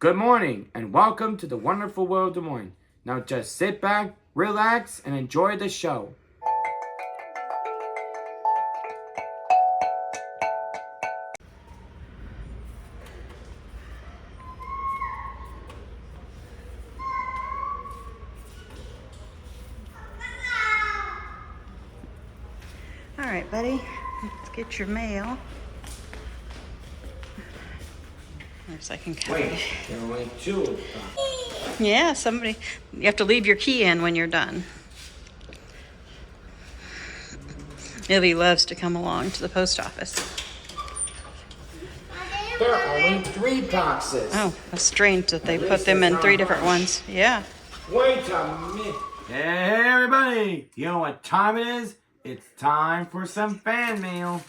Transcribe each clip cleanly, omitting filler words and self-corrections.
Good morning and welcome to the wonderful world of Des Moines. Now just sit back, relax, and enjoy the show. All right, buddy, let's get your mail. There's I can cut it. There are only two. Yeah, somebody, you have to leave your key in when you're done. Millie loves to come along to the post office. There are only 3 boxes. Oh, that's strange that they put them in 3 different ones. Yeah. Wait a minute. Hey, everybody. You know what time it is? It's time for some fan mail.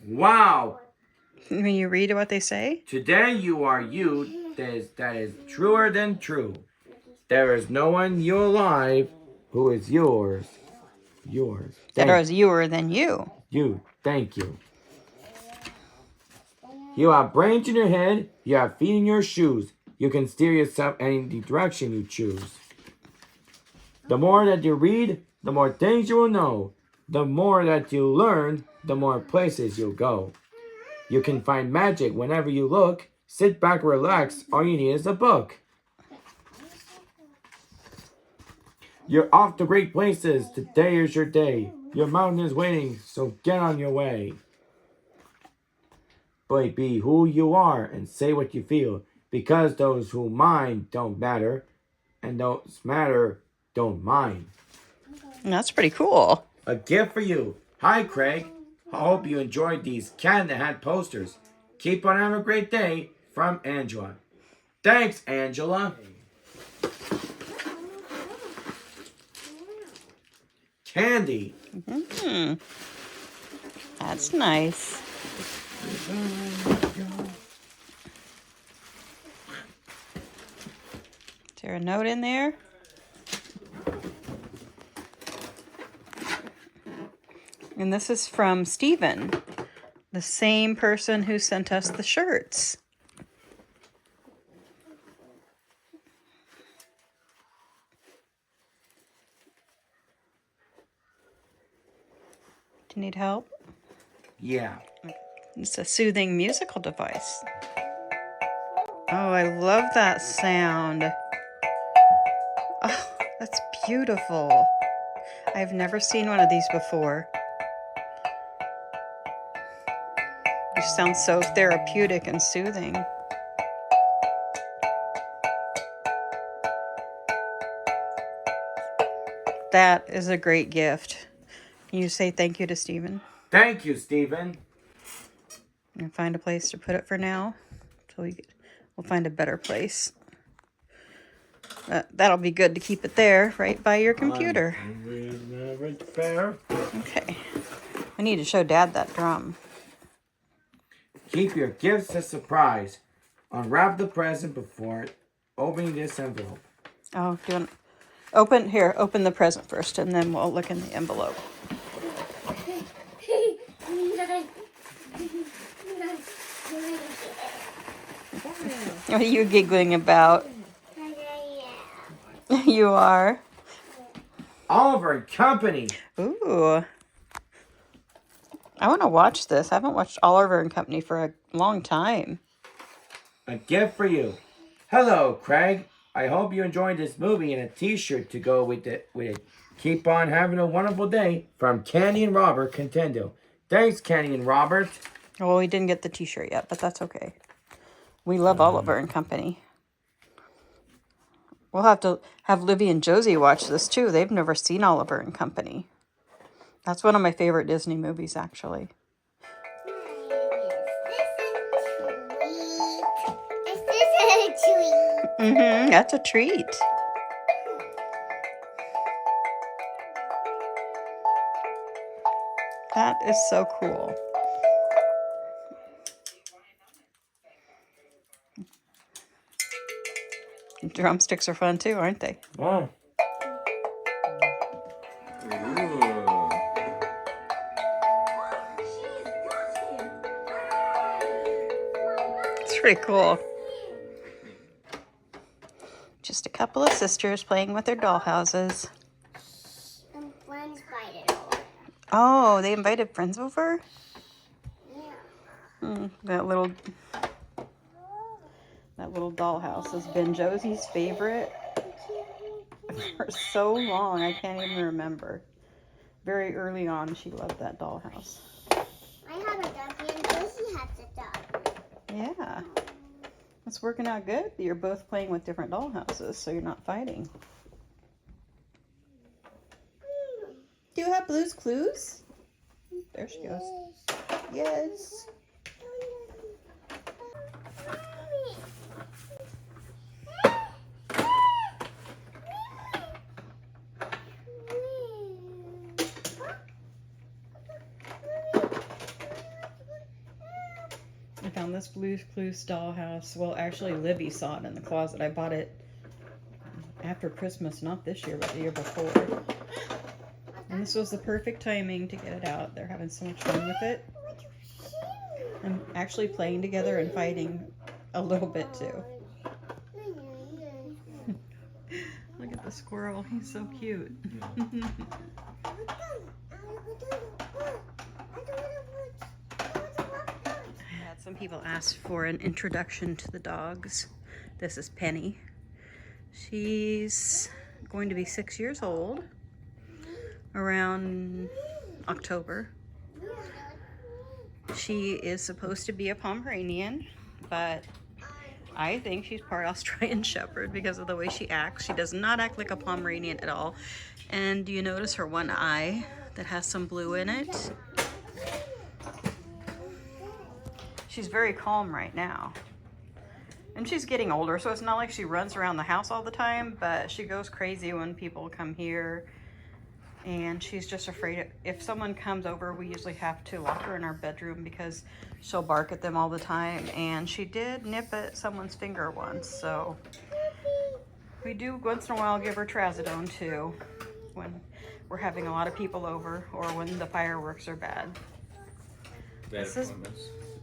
Wow. When you read what they say? Today you are you. That is truer than true. There is no one you alive who is yours. Yours. That is youer than you. You. Thank you. You have brains in your head. You have feet in your shoes. You can steer yourself any direction you choose. The more that you read, the more things you will know. The more that you learn, the more places you'll go. You can find magic whenever you look. Sit back, relax. All you need is a book. You're off to great places. Today is your day. Your mountain is waiting, so get on your way. But be who you are and say what you feel, because those who mind don't matter, and those matter don't mind. That's pretty cool. A gift for you. Hi, Craig. I hope you enjoyed these Cat in the Hat posters. Keep on having a great day. From Angela. Thanks, Angela. Candy. Mm-hmm. That's nice. Is there a note in there? And this is from Stephen, the same person who sent us the shirts. Do you need help? Yeah. It's a soothing musical device. Oh, I love that sound. Oh, that's beautiful. I've never seen one of these before. It sounds so therapeutic and soothing. That is a great gift. Can you say thank you to Stephen? Thank you, Stephen. And find a place to put it for now. So we'll find a better place. That'll be good to keep it there, right by your computer. Okay. I need to show Dad that drum. Keep your gifts a surprise. Unwrap the present before opening this envelope. Oh, do you want open the present first, and then we'll look in the envelope. What are you giggling about? You are. Oliver and Company. Ooh. I want to watch this. I haven't watched Oliver and Company for a long time. A gift for you. Hello, Craig. I hope you enjoyed this movie and a t-shirt to go with it. Keep on having a wonderful day. From Candy and Robert Contendo. Thanks, Candy and Robert. Well, we didn't get the t-shirt yet, but that's okay. We love Oliver and Company. We'll have to have Livy and Josie watch this too. They've never seen Oliver and Company. That's one of my favorite Disney movies, actually. Is this a treat? Mm-hmm. That's a treat. That is so cool. Drumsticks are fun too, aren't they? Oh. Ooh. pretty cool. Just a couple of sisters playing with their doll houses. And friends invited over. Oh, they invited friends over? Yeah. That little dollhouse has been Josie's favorite for so long. I can't even remember. Very early on, she loved that dollhouse. I have a ducky and Josie has a duck. Yeah. It's working out good. You're both playing with different dollhouses, so you're not fighting. Do you have Blue's Clues? There she goes. Yes. I found this Blue's Clues dollhouse. Well, actually, Libby saw it in the closet. I bought it after Christmas, not this year, but the year before. And this was the perfect timing to get it out. They're having so much fun with it. And actually playing together and fighting a little bit too. Look at the squirrel. He's so cute. Some people asked for an introduction to the dogs. This is Penny. She's going to be 6 years old around October. She is supposed to be a Pomeranian, but I think she's part Australian Shepherd because of the way she acts. She does not act like a Pomeranian at all. And do you notice her one eye that has some blue in it? She's very calm right now. And she's getting older, so it's not like she runs around the house all the time, but she goes crazy when people come here. And she's just afraid if someone comes over, we usually have to lock her in our bedroom because she'll bark at them all the time. And she did nip at someone's finger once, so we do once in a while give her trazodone too when we're having a lot of people over or when the fireworks are bad.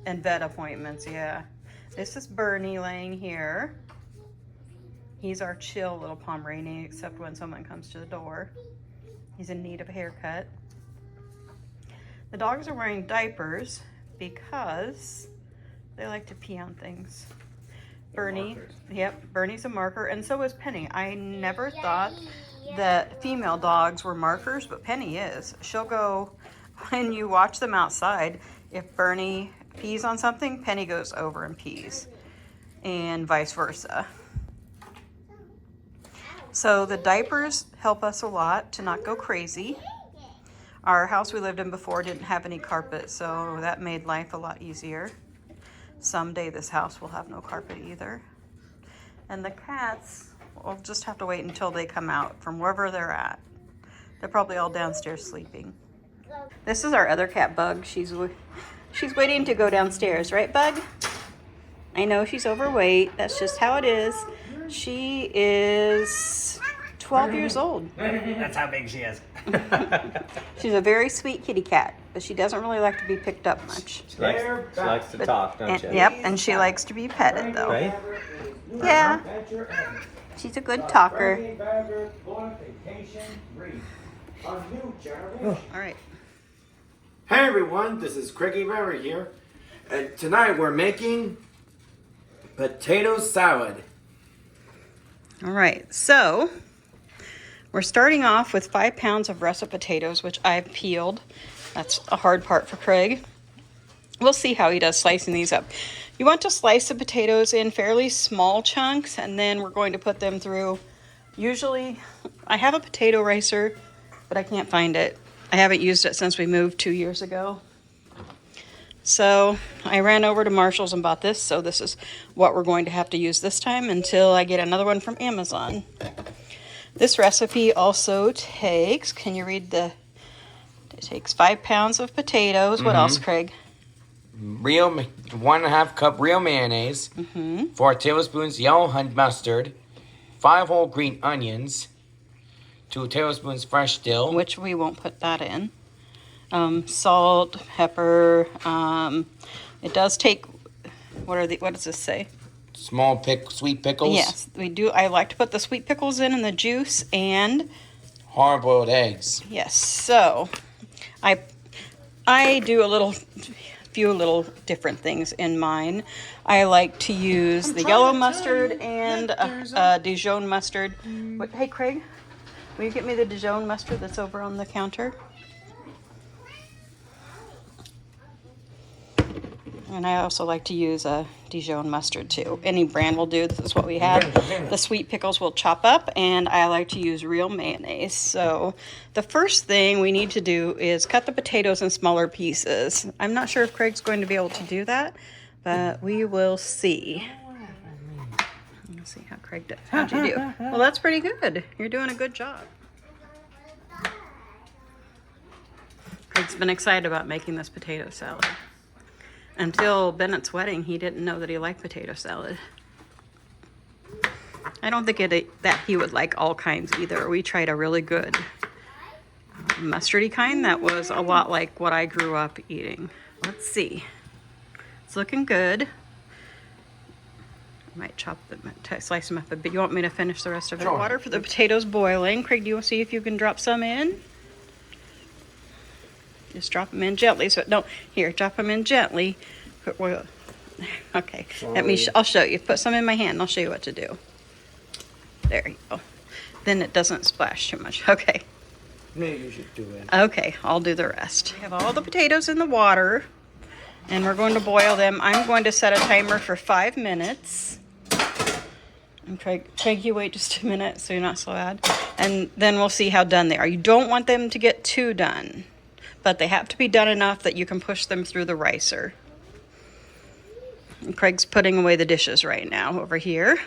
And vet appointments, yeah. This is Bernie laying here. He's our chill little Pomeranian, except when someone comes to the door. He's in need of a haircut. The dogs are wearing diapers because they like to pee on things. Bernie, yep, Bernie's a marker, and so is Penny. I never thought that female dogs were markers, but Penny is. She'll go, when you watch them outside, if Bernie pees on something, Penny goes over and pees, and vice versa. So the diapers help us a lot to not go crazy. Our house we lived in before didn't have any carpet, so that made life a lot easier. Someday this house will have no carpet either. And the cats, we'll just have to wait until they come out from wherever they're at. They're probably all downstairs sleeping. This is our other cat, Bug. She's waiting to go downstairs, right, Bug? I know she's overweight. That's just how it is. She is 12 years old. That's how big she is. She's a very sweet kitty cat, but she doesn't really like to be picked up much. She likes to talk, don't you? Yep, and she likes to be petted, though. Right? Yeah, she's a good talker. All right. Hey everyone, this is Craigie Barry here, and tonight we're making potato salad. All right, so we're starting off with 5 pounds of russet potatoes, which I've peeled. That's a hard part for Craig. We'll see how he does slicing these up. You want to slice the potatoes in fairly small chunks, and then we're going to put them through. Usually, I have a potato ricer, but I can't find it. I haven't used it since we moved 2 years ago. So I ran over to Marshall's and bought this, so this is what we're going to have to use this time until I get another one from Amazon. This recipe also takes, can you read it takes 5 pounds of potatoes. What else, Craig? 1.5 cup real mayonnaise, 4 tablespoons yellow honey mustard, 5 whole green onions, 2 tablespoons fresh dill. Which we won't put that in. Salt, pepper. It does take what does this say? Small sweet pickles. Yes, we do. I like to put the sweet pickles in and the juice and Hard-boiled eggs. yes. So I do few little different things in mine. I like to use the yellow mustard and Dijon mustard. Hey Craig, will you get me the Dijon mustard that's over on the counter? And I also like to use a Dijon mustard too. Any brand will do. This is what we have. The sweet pickles will chop up, and I like to use real mayonnaise. So the first thing we need to do is cut the potatoes in smaller pieces. I'm not sure if Craig's going to be able to do that, but we will see. Let's see how Craig did. How'd you do? Well, that's pretty good. You're doing a good job. Craig's been excited about making this potato salad. Until Bennett's wedding, he didn't know that he liked potato salad. I don't think that he would like all kinds either. We tried a really good mustardy kind that was a lot like what I grew up eating. Let's see. It's looking good. I might slice them up a bit. You want me to finish the rest of it? Water for the potatoes boiling. Craig, do you want to see if you can drop some in? Just drop them in gently. So no, here, drop them in gently. Put oil. Okay, I'll show you. Put some in my hand and I'll show you what to do. There you go. Then it doesn't splash too much. Okay. Maybe you should do it. Okay, I'll do the rest. We have all the potatoes in the water and we're going to boil them. I'm going to set a timer for 5 minutes. And Craig, you wait just a minute so you're not so loud. And then we'll see how done they are. You don't want them to get too done, but they have to be done enough that you can push them through the ricer. And Craig's putting away the dishes right now over here.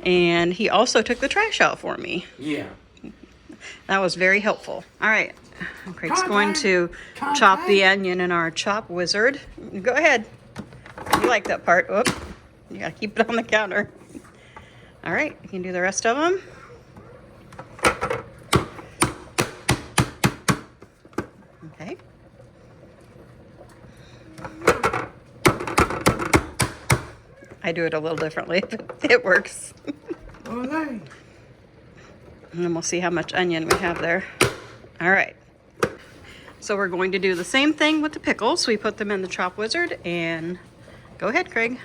And he also took the trash out for me. Yeah. That was very helpful. All right. Craig's going to chop the onion in our chop wizard. Go ahead. You like that part. Whoop. You gotta keep it on the counter. All right. You can do the rest of them. Okay. I do it a little differently, but it works. All right. And then we'll see how much onion we have there. All right. So we're going to do the same thing with the pickles. We put them in the chop wizard and go ahead, Craig.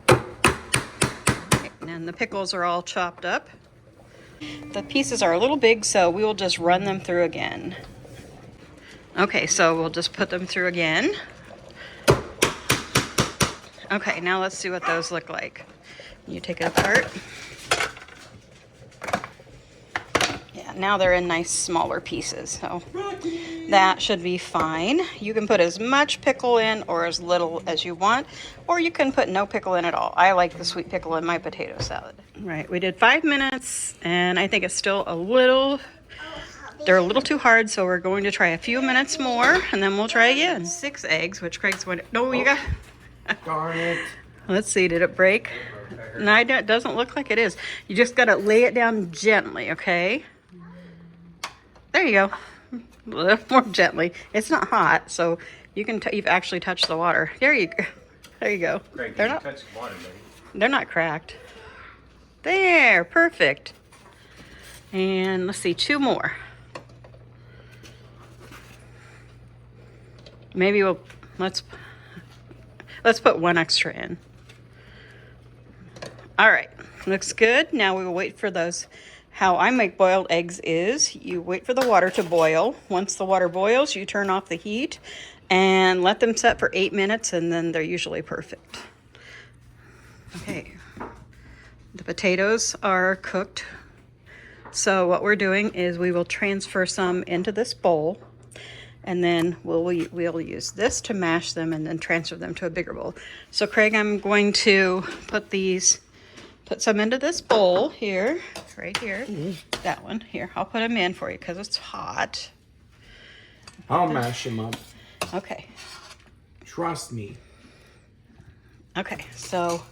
Okay, and the pickles are all chopped up. The pieces are a little big, so we will just run them through again. Okay, so we'll just put them through again. Okay, now let's see what those look like. You take it apart. Yeah, now they're in nice smaller pieces, so that should be fine. You can put as much pickle in or as little as you want, or you can put no pickle in at all. I like the sweet pickle in my potato salad. Right, we did 5 minutes, and I think it's still they're a little too hard, so we're going to try a few minutes more, and then we'll try again. 6 eggs, which Craig's going to... No, you got... Darn it. Let's see, did it break? No, it doesn't look like it is. You just got to lay it down gently, okay? There you go. A little more gently. It's not hot, so you can... You've actually touched the water. There you go. There you go. Greg, They're you not... touched the water, buddy. They're not cracked. There, perfect. And let's see, 2 more. Maybe let's put 1 extra in. All right, looks good. Now we will wait for those. How I make boiled eggs is you wait for the water to boil. Once the water boils, you turn off the heat and let them set for 8 minutes, and then they're usually perfect. Okay, the potatoes are cooked. So what we're doing is we will transfer some into this bowl, and then we'll use this to mash them and then transfer them to a bigger bowl. So Craig, I'm going to put some into this bowl here, right here. That one here. I'll put them in for you because it's hot. I'll mash them up. Okay. Trust me. Okay, so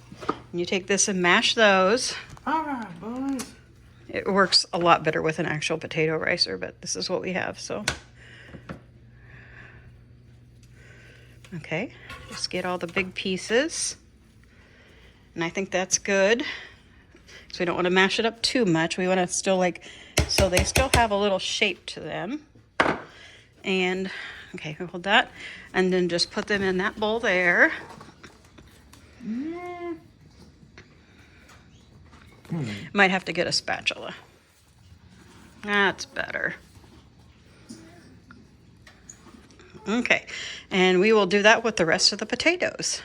you take this and mash those. All right, boys. It works a lot better with an actual potato ricer, but this is what we have, so. Okay, just get all the big pieces. And I think that's good. So we don't want to mash it up too much. We want to still like, so they still have a little shape to them. And, okay, hold that. And then just put them in that bowl there. Might have to get a spatula. That's better. Okay, and we will do that with the rest of the potatoes.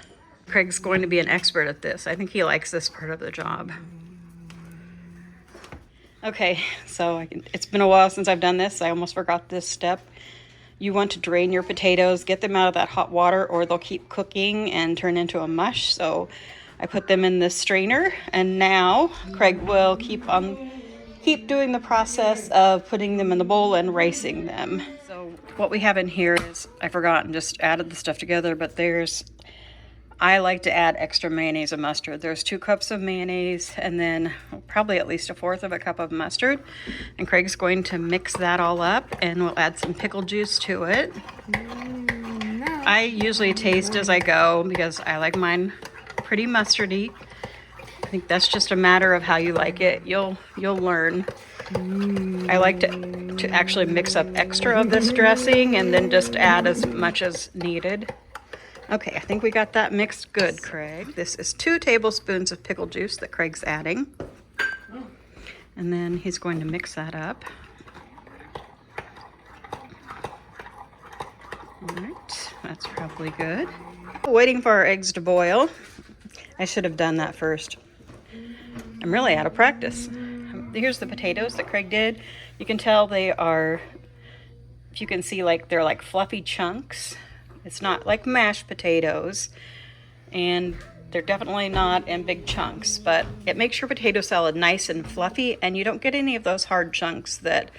Craig's going to be an expert at this. I think he likes this part of the job. Okay, so it's been a while since I've done this. I almost forgot this step. You want to drain your potatoes, get them out of that hot water, or they'll keep cooking and turn into a mush. So I put them in this strainer, and now Craig will keep doing the process of putting them in the bowl and ricing them. So what we have in here is, I forgot and just added the stuff together, but I like to add extra mayonnaise and mustard. There's 2 cups of mayonnaise and then probably at least 1/4 of a cup of mustard. And Craig's going to mix that all up, and we'll add some pickle juice to it. I usually taste as I go because I like mine pretty mustardy. I think that's just a matter of how you like it. You'll learn. I like to actually mix up extra of this dressing and then just add as much as needed. Okay, I think we got that mixed good, Craig. This is 2 tablespoons of pickle juice that Craig's adding. And then he's going to mix that up. All right, that's probably good. Waiting for our eggs to boil. I should have done that first. I'm really out of practice. Here's the potatoes that Craig did. You can tell they are, if you can see, like they're like fluffy chunks. It's not like mashed potatoes, and they're definitely not in big chunks, but it makes your potato salad nice and fluffy, and you don't get any of those hard chunks that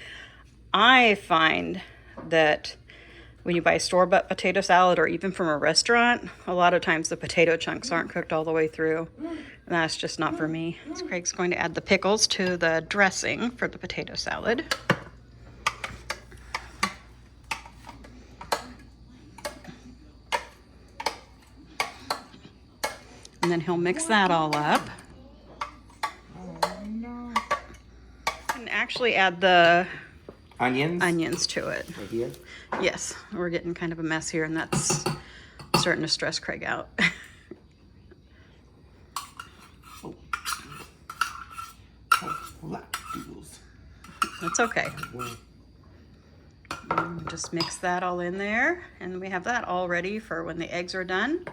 I find that when you buy store-bought potato salad or even from a restaurant, a lot of times the potato chunks aren't cooked all the way through. And that's just not for me. So Craig's going to add the pickles to the dressing for the potato salad. And then he'll mix that all up. And actually add the onions to it. Right here? Yes, we're getting kind of a mess here, and that's starting to stress Craig out. That's okay. Just mix that all in there, and we have that all ready for when the eggs are done.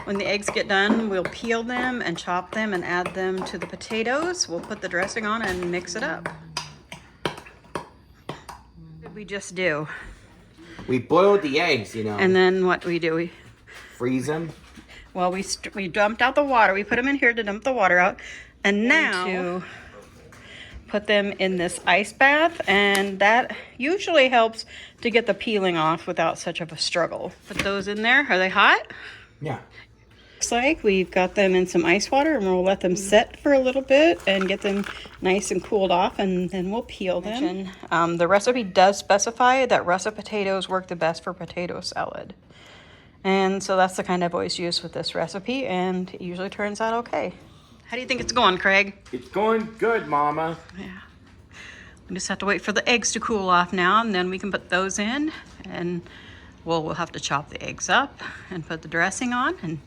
When the eggs get done, we'll peel them and chop them and add them to the potatoes. We'll put the dressing on and mix it up. What did we just do? We boiled the eggs, you know. And then what do we do? We freeze them. Well, we dumped out the water. We put them in here to dump the water out. And now to put them in this ice bath, and that usually helps to get the peeling off without such of a struggle. Put those in there. Are they hot? Yeah. Looks like we've got them in some ice water, and we'll let them set for a little bit and get them nice and cooled off, and then we'll peel them. The recipe does specify that russet potatoes work the best for potato salad. And so that's the kind I've always used with this recipe, and it usually turns out okay. How do you think it's going, Craig? It's going good, Mama. Yeah. We just have to wait for the eggs to cool off now, and then we can put those in, and we'll have to chop the eggs up and put the dressing on, and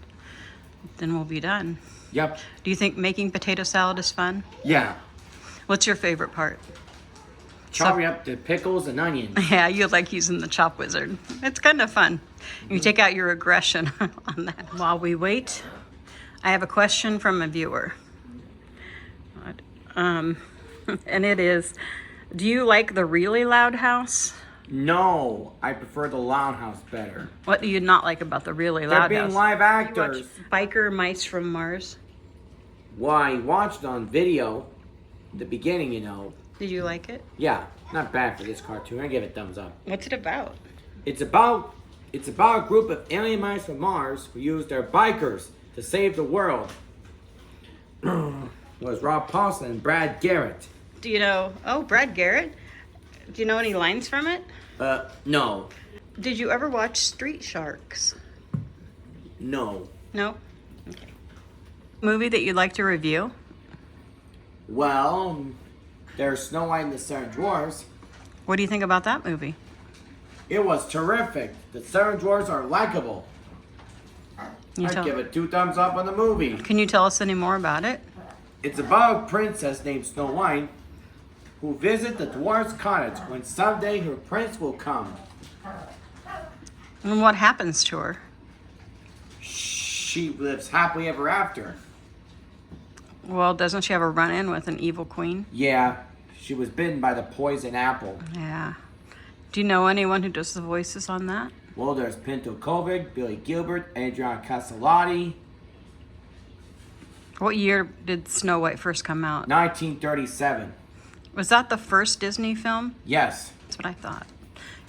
then we'll be done. Yep. Do you think making potato salad is fun? Yeah. What's your favorite part? Chopping up the pickles and onions. Yeah, you like using the chop wizard. It's kind of fun. You take out your aggression on that. While we wait, I have a question from a viewer. And it is, do you like the really loud house? No, I prefer the Loud House better. What do you not like about the really They're loud being house? live actors. You watch Biker Mice from Mars? Well, I watched on video, the beginning, you know. Did you like it? Yeah, not bad for this cartoon. I give it thumbs up. What's it about? It's about a group of alien mice from Mars who use their bikers to save the world. Was Rob Paulson and Brad Garrett. Do you know, Brad Garrett? Do you know any lines from it? No. Did you ever watch Street Sharks? No. No? Okay. Movie that you'd like to review? Well, there's Snow White and the Seven Dwarfs. What do you think about that movie? It was terrific. The Seven Dwarfs are likable. I'd give it 2 thumbs up on the movie. Can you tell us any more about it? It's about a princess named Snow White who visits the dwarf's cottage when someday her prince will come. And what happens to her? She lives happily ever after. Well, doesn't she have a run-in with an evil queen? Yeah, she was bitten by the poison apple. Yeah. Do you know anyone who does the voices on that? Well, there's Pinto Kovic, Billy Gilbert, Adriana Castellotti. What year did Snow White first come out? 1937. Was that the first Disney film? Yes. That's what I thought.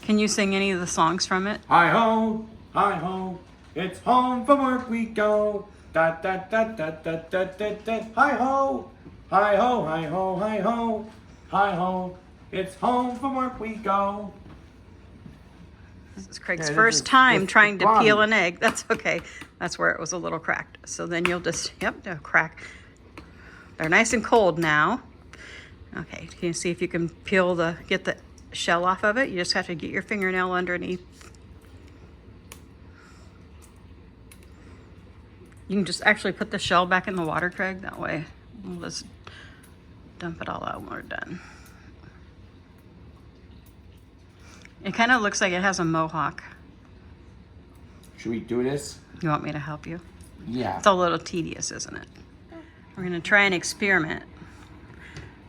Can you sing any of the songs from it? Hi-ho, it's home from work we go. Da da da da da da da da. Hi-ho, hi-ho, hi-ho, hi-ho, hi-ho, it's home from work we go. This is Craig's Yeah, first time this trying to Movavi. peel an egg. That's okay. That's where it was a little cracked. So then you'll just, yep, they'll crack. They're nice and cold now. Okay, can you see if you can get the shell off of it? You just have to get your fingernail underneath. You can just actually put the shell back in the water, Craig. That way we'll just dump it all out when we're done. It kind of looks like it has a mohawk. Should we do this? You want me to help you? Yeah. It's a little tedious, isn't it? We're going to try an experiment.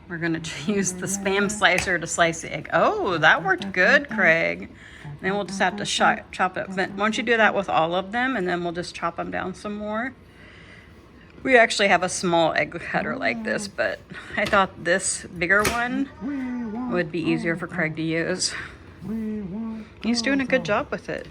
We're going to use the Spam slicer to slice the egg. Oh, that worked good, Craig. Then we'll just have to chop it. But why don't you do that with all of them, and then we'll just chop them down some more. We actually have a small egg cutter like this, but I thought this bigger one would be easier for Craig to use. He's doing a good job with it.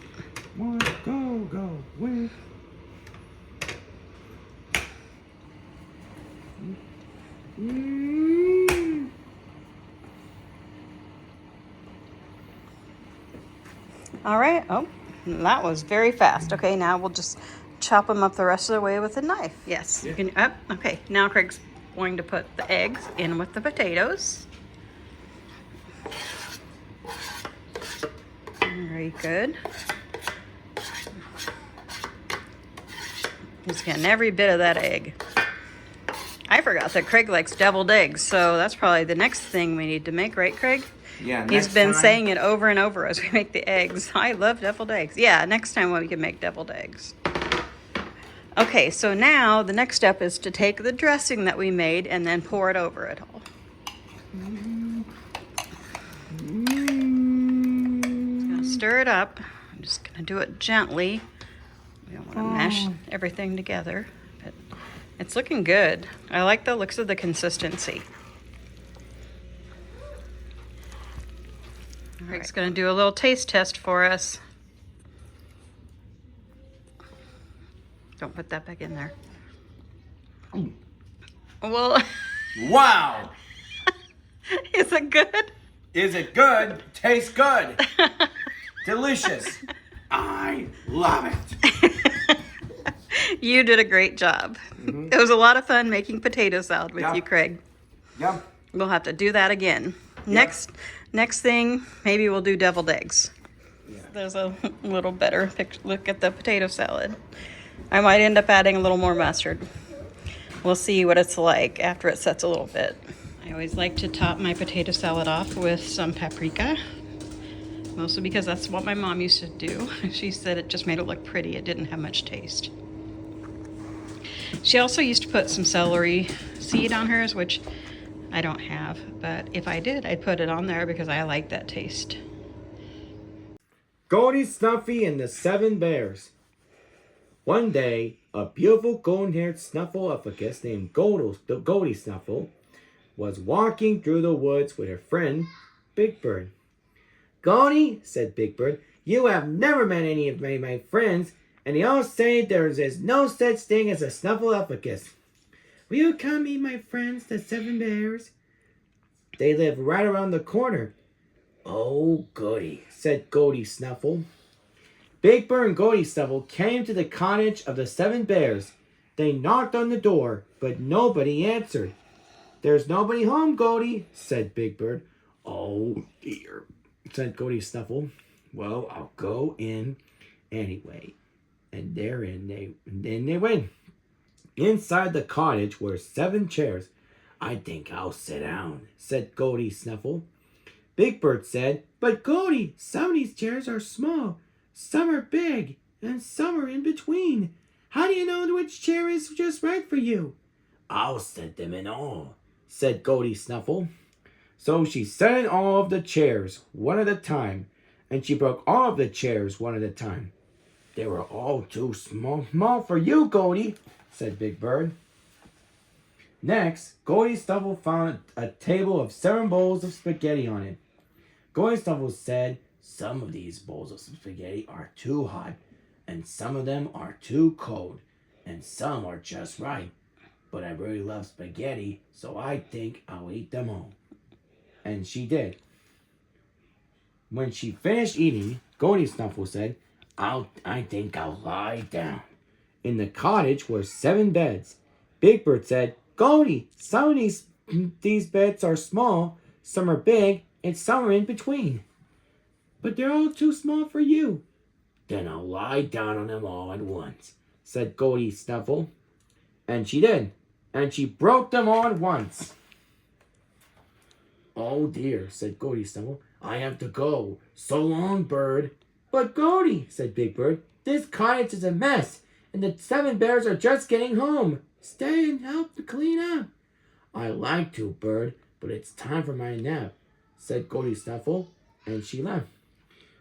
All right. Oh, that was very fast. Okay, now we'll just chop them up the rest of the way with a knife. Yes. You can. Okay. Now Craig's going to put the eggs in with the potatoes. Very good. He's getting every bit of that egg. I forgot that Craig likes deviled eggs, so that's probably the next thing we need to make, right, Craig? Yeah. He's been saying it over and over as we make the eggs. I love deviled eggs. Yeah, next time we can make deviled eggs. Okay, so now the next step is to take the dressing that we made and then pour it over it all. Just gonna stir it up. I'm just gonna do it gently. We don't want to mash everything together, but it's looking good. I like the looks of the consistency. Rick's gonna do a little taste test for us. Don't put that back in there. Well, Wow! is it good? Is it good? Tastes good. Delicious. I love it. You did a great job. It was a lot of fun making potato salad with you, Craig. Yep. We'll have to do that again. Next thing, maybe we'll do deviled eggs. Yeah. There's a little better look at the potato salad. I might end up adding a little more mustard. We'll see what it's like after it sets a little bit. I always like to top my potato salad off with some paprika, mostly because that's what my mom used to do. She said it just made it look pretty. It didn't have much taste. She also used to put some celery seed on hers, which I don't have, but if I did, I'd put it on there because I like that taste. Goldie, Snuffy, and the 7 Bears. One day, a beautiful golden-haired snuffleupagus named Goldie Snuffle was walking through the woods with her friend, Big Bird. "Goldie," said Big Bird, "you have never met any of my friends, and they all say there is no such thing as a snuffleupagus. Will you come meet my friends, the 7 Bears? They live right around the corner." "Oh, goody," said Goldie Snuffle. Big Bird and Goldie Snuffle came to the cottage of the 7 Bears. They knocked on the door, but nobody answered. There's nobody home, Goldie, said Big Bird. Oh, dear, said Goldie Snuffle. Well, I'll go in anyway. And then they went. Inside the cottage were 7 chairs. I think I'll sit down, said Goldie Snuffle. Big Bird said, but Goldie, some of these chairs are small, some are big, and some are in between. How do you know which chair is just right for you? I'll set them in all, said Goldie Snuffle. So she set in all of the chairs, one at a time, and she broke all of the chairs one at a time. They were all too small for you, Goldie, said Big Bird. Next, Goldie Snuffle found a table of 7 bowls of spaghetti on it. Goldie Snuffle said, some of these bowls of spaghetti are too hot, and some of them are too cold, and some are just right. But I really love spaghetti, so I think I'll eat them all. And she did. When she finished eating, Goldie Snuffle said, I think I'll lie down. In the cottage were 7 beds. Big Bird said, Goldie, some of these beds are small, some are big, and some are in between. But they're all too small for you. Then I'll lie down on them all at once, said Goldie Snuffle. And she did. And she broke them all at once. Oh dear, said Goldie Snuffle. I have to go. So long, Bird. But Goldie, said Big Bird, this cottage is a mess, and the 7 bears are just getting home. Stay and help to clean up. I like to, Bird, but it's time for my nap, said Goldie Snuffle, and she left.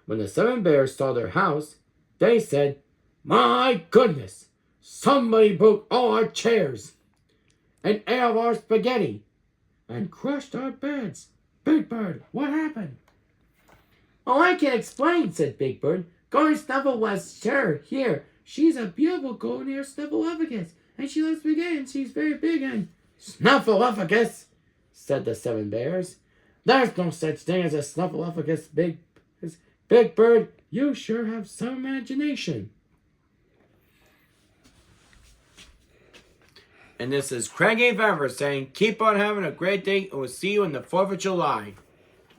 When the 7 bears saw their house, they said, my goodness, somebody broke all our chairs and ate all our spaghetti and crushed our beds. Big Bird, what happened? Oh, I can't explain, said Big Bird. Goldie Snuffle was sure here. She's a beautiful golden-haired Snuffleupagus, and she loves spaghetti, and she's very big and... Snuffleupagus, said the 7 bears. There's no such thing as a Snuffleupagus, Big Bird. You sure have some imagination. And this is Craig A. Fever saying, keep on having a great day, and we'll see you on the 4th of July.